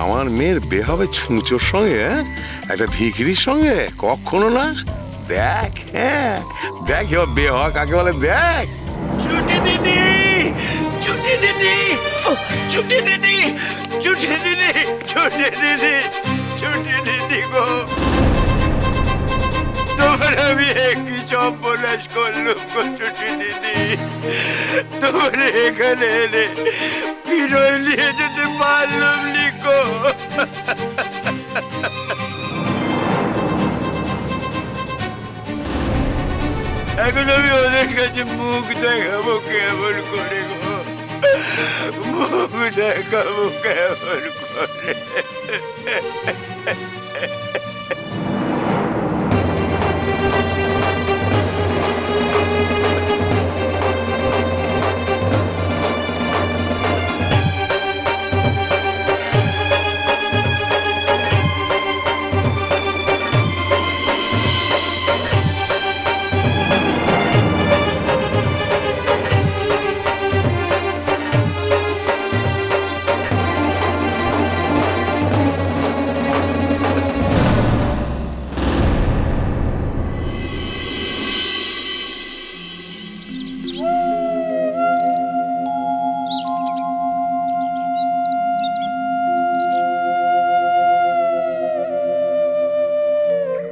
আমার মেয়ের বিয়ে হবে ছুঁচোর সঙ্গে, একটা ভিখিরির সঙ্গে? কখনো না। দেখ, হ্যাঁ দেখ এবার বিয়ে হওয়া কাকে বলে দেখ। ছুটি দিদি, ছুটি দিদি, ছুটি দিদি, ছুটি দিদি, ছুটি দিদি, ছুটি দিদি গো, তোমার আমি একই সর্বনাশ করলুম গো ছুটি দিদি। তোমার এখানে এনে বিনয় নিয়ে যেতে পারলাম লিখো। এখন আমি ওদের কাছে মুখ দেখাবো কেমন করে গো, মুখ দেখাবো কেমন করে?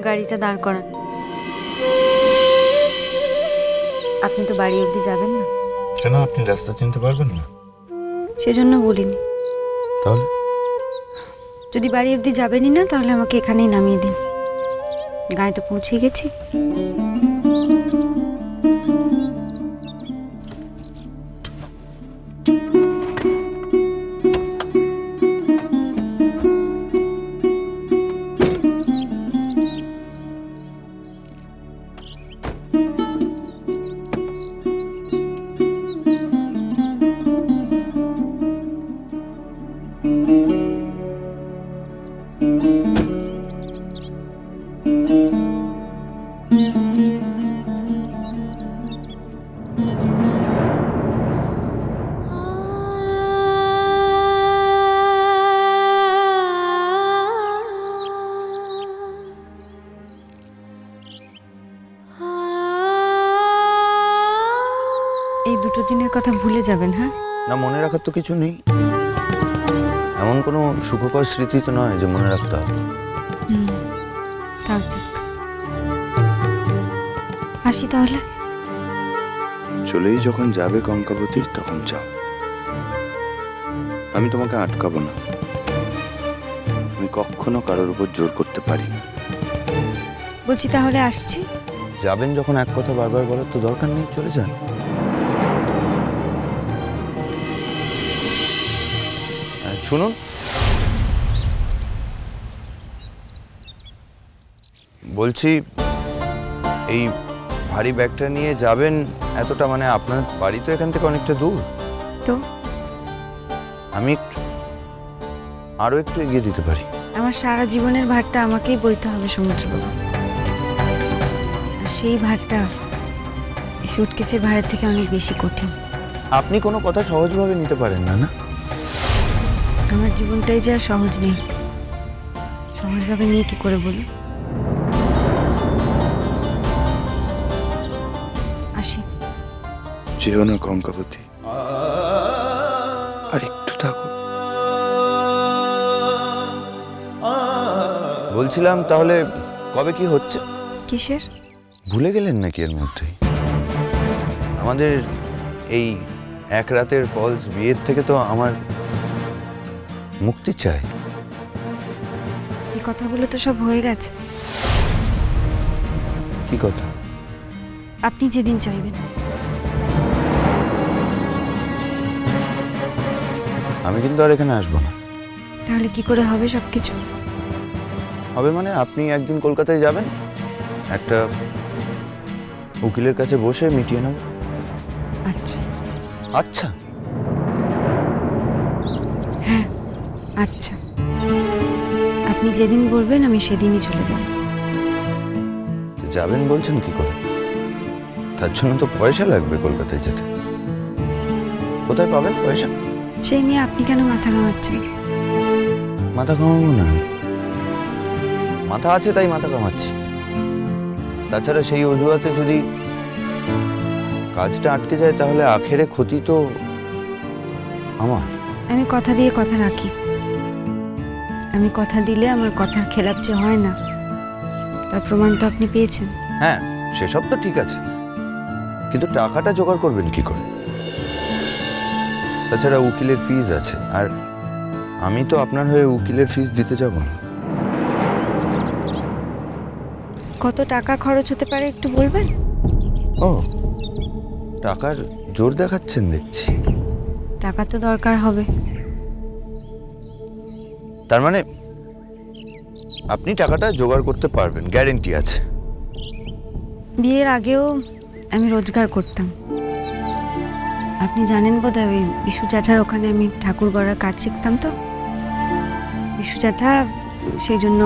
গাড়িটা দাঁড় করান। আপনি তো বাড়ি অবধি যাবেন না? কেন, আপনি রাস্তা চিনতে পারবেন না? সেজন্য বলিনি। তাহলে যদি বাড়ি অবধি যাবেনই না তাহলে আমাকে এখানেই নামিয়ে দিন। গায়ে তো পৌঁছে গেছি। এই দুটো দিনের কথা ভুলে যাবেন, হ্যাঁ? না, মনে রাখার তো কিছু নেই। এমন কোনো সুখকর স্মৃতি তো নয় যে মনে রাখতে হবে। তাও ঠিক। আসি তাহলে। চলেই যখন যাবে কঙ্কাবতী তখন যাও, আমি তোমাকে আটকাবো না। আমি কখনো কারোর উপর জোর করতে পারি না। বলছি তাহলে আসছি। যাবেন যখন এক কথা বারবার বলার তো দরকার নেই, চলে যান। শুনুন, বলছি এই ভারী ব্যাগটা নিয়ে যাবেন এতটা, মানে আপনার বাড়ি তো এখান থেকে অনেকটা দূর। তো আমি আরো একটু এগিয়ে দিতে পারি। আমার সারা জীবনের ভারটা আমাকেই বইতে হবে সমুদ্রবাবু, আর সেই ভারটা এই সুটকেসের ভাড়ার থেকে অনেক বেশি কঠিন। আপনি কোনো কথা সহজভাবে নিতে পারেন না, না? আমার জীবনটাই যে আর সহজ নেই, সহজভাবে নিয়ে কি করে বলুন? আসি। যেও না কঙ্কাবতী, আর একটু থাকো। বলছিলাম তাহলে কবে কি হচ্ছে? কিসের? ভুলে গেলেন নাকি এর মধ্যেই? আমাদের এই এক রাতের ফলস বিয়ের থেকে তো আমার মুক্তি চাই। এই কথাগুলো তো সব হয়ে গেছে। কি কথা? আপনি যেদিন চাইবেন। আমি কিন্তু আর এখানে আসবো না। তাহলে কি করে হবে সবকিছু? হবে মানে আপনি একদিন কলকাতায় যাবেন, একটা উকিলের কাছে বসে মিটিয়ে নেব। আচ্ছা। আচ্ছা? হ্যাঁ আচ্ছা, আপনি যেদিন বলবেন আমি সেদিনই চলে যাব। তো যাবেন বলছেন কি করে? তার জন্য তো পয়সা লাগবে কলকাতায় যেতে। কোথায় পাবেন পয়সা? সেই নিয়ে আপনি কেন মাথা ঘামাচ্ছেন? মাথা কামাবো না, মাথা আছে তাই মাথা কামাচ্ছি। তাছাড়া সেই অজুহাতে যদি কাজটা আটকে যায় তাহলে আখেরে ক্ষতি তো আমার। আমি কথা দিয়ে কথা রাখি। আমি কথা দিলে আমার কথার খেলাপ যে হয় না, তার প্রমাণ তো আপনি পেয়েছেন। হ্যাঁ, সেসব তো ঠিক আছে, কিন্তু টাকাটা জোগাড় করবেন কি করে? তাছাড়া উকিলের ফিজ আছে, আর আমি তো আপনার হয়ে উকিলের ফিজ দিতে যাব না। কত টাকা খরচ হতে পারে একটু বলবেন? ও, টাকার জোর দেখাচ্ছেন দেখছি। টাকা তো দরকার হবে। তার মানে আপনি টাকাটা জোগাড় করতে পারবেন, গ্যারেন্টি আছে? বিয়ের আগেও আমি রোজগার করতাম। আপনি জানেন বোধহয়, ওই বিশু জ্যাঠার ওখানে আমি ঠাকুর গড়ার কাজ শিখতাম। তো বিশু জ্যাঠা সেই জন্য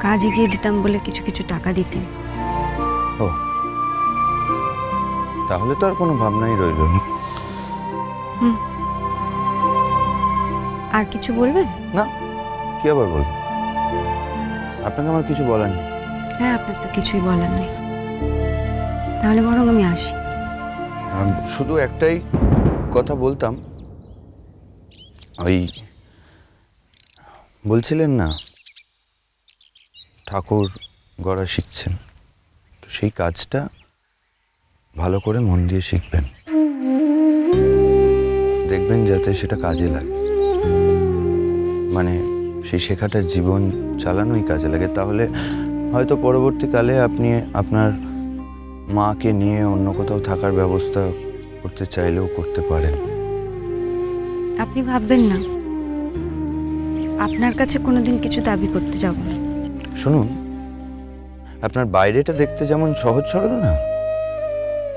কাজ এগিয়ে দিতাম বলে কিছু কিছু টাকা দিতেন। ও, তাহলে তো আর কোনো ভাবনাই রইল না। আর কিছু বলবেন? না, কি আবার বলবো? আপনাকে আমার কিছু বলার নেই। হ্যাঁ, আপনার তো কিছুই বলার নেই। তাহলে বরং আমি আসি। শুধু একটাই কথা বলতাম, ওই বলছিলেন না ঠাকুর গড়া শিখছেন, তো সেই কাজটা ভালো করে মন দিয়ে শিখবেন, দেখবেন যাতে সেটা কাজে লাগে। মানে সেই শেখাটা জীবন চালানোই কাজে লাগে। তাহলে হয়তো পরবর্তীকালে আপনি আপনার মাকে নিয়ে অন্য কোথাও থাকার ব্যবস্থা করতে চাইলেও করতে পারেন। আপনি ভাববেন না, আপনার কাছে কোনোদিন কিছু দাবি করতে যাব না। শুনুন, আপনার বাইরেটা দেখতে যেমন সহজ সরল না,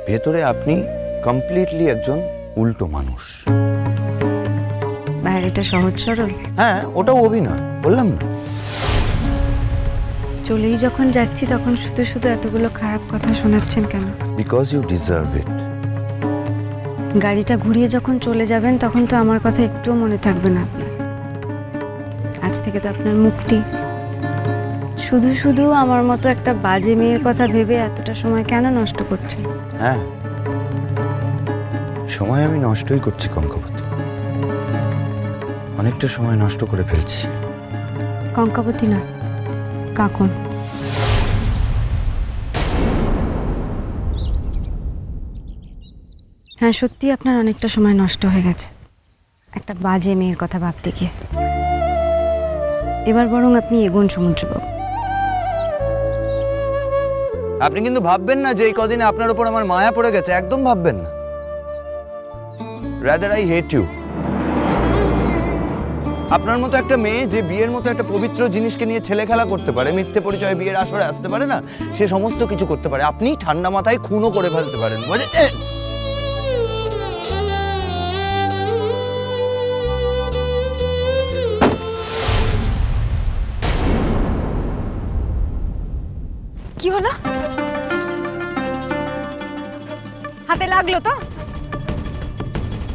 ভেতরে আপনি কমপ্লিটলি একজন উল্টো মানুষ। বাইরেটা সহজ সরল? হ্যাঁ, ওটাও অভিনয়, বললাম না? চলেই যখন যাচ্ছি তখন শুধু শুধু এতগুলো খারাপ কথা শোনাচ্ছেন কেন? Because you deserve it. গাড়িটা ঘুরিয়ে যখন চলে যাবেন তখন তো আমার কথা একটুও মনে থাকবে না আপনার। আজ থেকে তো আপনার মুক্তি। শুধু শুধু আমার মতো একটা বাজে মেয়ের কথা ভেবে এতটা সময় কেন নষ্ট করছেন? হ্যাঁ, সময় আমি নষ্টই করছি কঙ্কাবতী, অনেকটা সময় নষ্ট করে ফেলছি। কঙ্কাবতী না, কাকন। হ্যাঁ, সত্যি আপনার অনেকটা সময় নষ্ট হয়ে গেছে একটা বাজে মেয়ের কথা ভাবতে গিয়ে। এবার বরং আপনি এগোন সমুদ্রবাবু। আপনি কিন্তু ভাববেন না যে এই কদিনে আপনার উপর আমার মায়া পড়ে গেছে, একদম ভাববেন না। Rather I hate you. আপনার মতো একটা মেয়ে যে বিয়ের মতো একটা পবিত্র জিনিসকে নিয়ে ছেলে খেলা করতে পারে, মিথ্যে পরিচয়ে বিয়ের আসরে আসতে পারে না, সে সমস্ত কিছু করতে পারে। আপনি ঠান্ডা মাথায় খুনও করে ফেলতে পারেন, বুঝেছেন? কি হলো? হাতে লাগলো তো?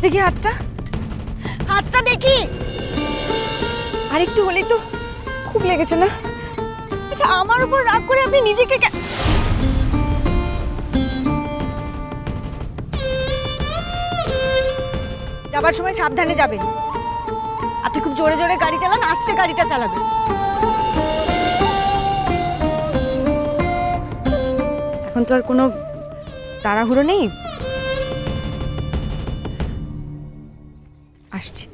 দেখি হাতটা, হাতটা দেখি। আরেকটু হলেই তো। খুব লেগেছে না? আচ্ছা, আমার উপর রাগ করে আপনি নিজেকে যাবার সময় সাবধানে যাবেন। আপনি খুব জোরে জোরে গাড়ি চালান, আস্তে গাড়িটা চালাবেন। এখন তো আর কোনো তাড়াহুড়ো নেই। আসছি।